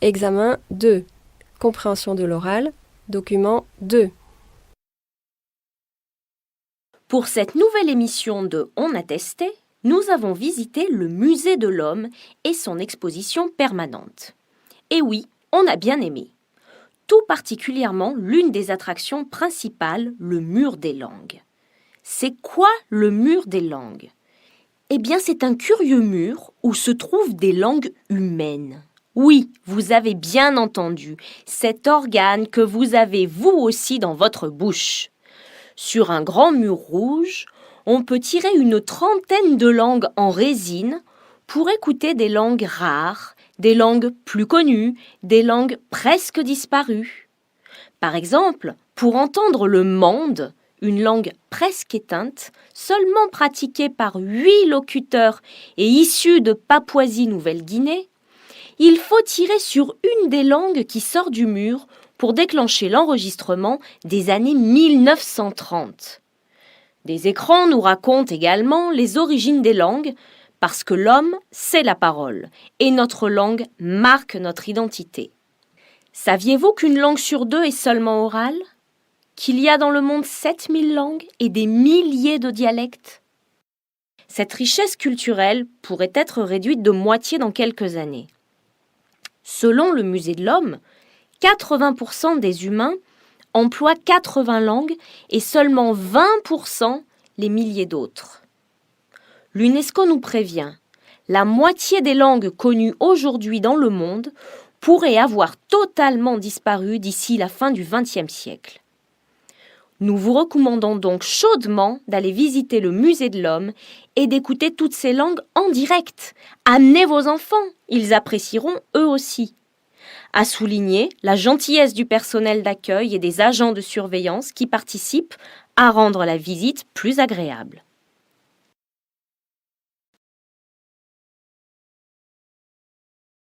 Examen 2. Compréhension de l'oral. Document 2. Pour cette nouvelle émission de On a testé, nous avons visité le Musée de l'Homme et son exposition permanente. Et oui, on a bien aimé. Tout particulièrement l'une des attractions principales, le mur des langues. C'est quoi le mur des langues ? Eh bien, c'est un curieux mur où se trouvent des langues humaines. Oui, vous avez bien entendu, cet organe que vous avez vous aussi dans votre bouche. Sur un grand mur rouge, on peut tirer une trentaine de langues en résine pour écouter des langues rares, des langues plus connues, des langues presque disparues. Par exemple, pour entendre le mande, une langue presque éteinte, seulement pratiquée par 8 locuteurs et issue de Papouasie-Nouvelle-Guinée, il faut tirer sur une des langues qui sort du mur pour déclencher l'enregistrement des années 1930. Des écrans nous racontent également les origines des langues, parce que l'homme, c'est la parole, et notre langue marque notre identité. Saviez-vous qu'une langue sur 2 est seulement orale ? Qu'il y a dans le monde 7000 langues et des milliers de dialectes ? Cette richesse culturelle pourrait être réduite de moitié dans quelques années. Selon le Musée de l'Homme, 80% des humains emploient 80 langues et seulement 20% les milliers d'autres. L'UNESCO nous prévient, la moitié des langues connues aujourd'hui dans le monde pourraient avoir totalement disparu d'ici la fin du XXe siècle. Nous vous recommandons donc chaudement d'aller visiter le Musée de l'Homme et d'écouter toutes ces langues en direct. Amenez vos enfants, ils apprécieront eux aussi. À souligner la gentillesse du personnel d'accueil et des agents de surveillance qui participent à rendre la visite plus agréable.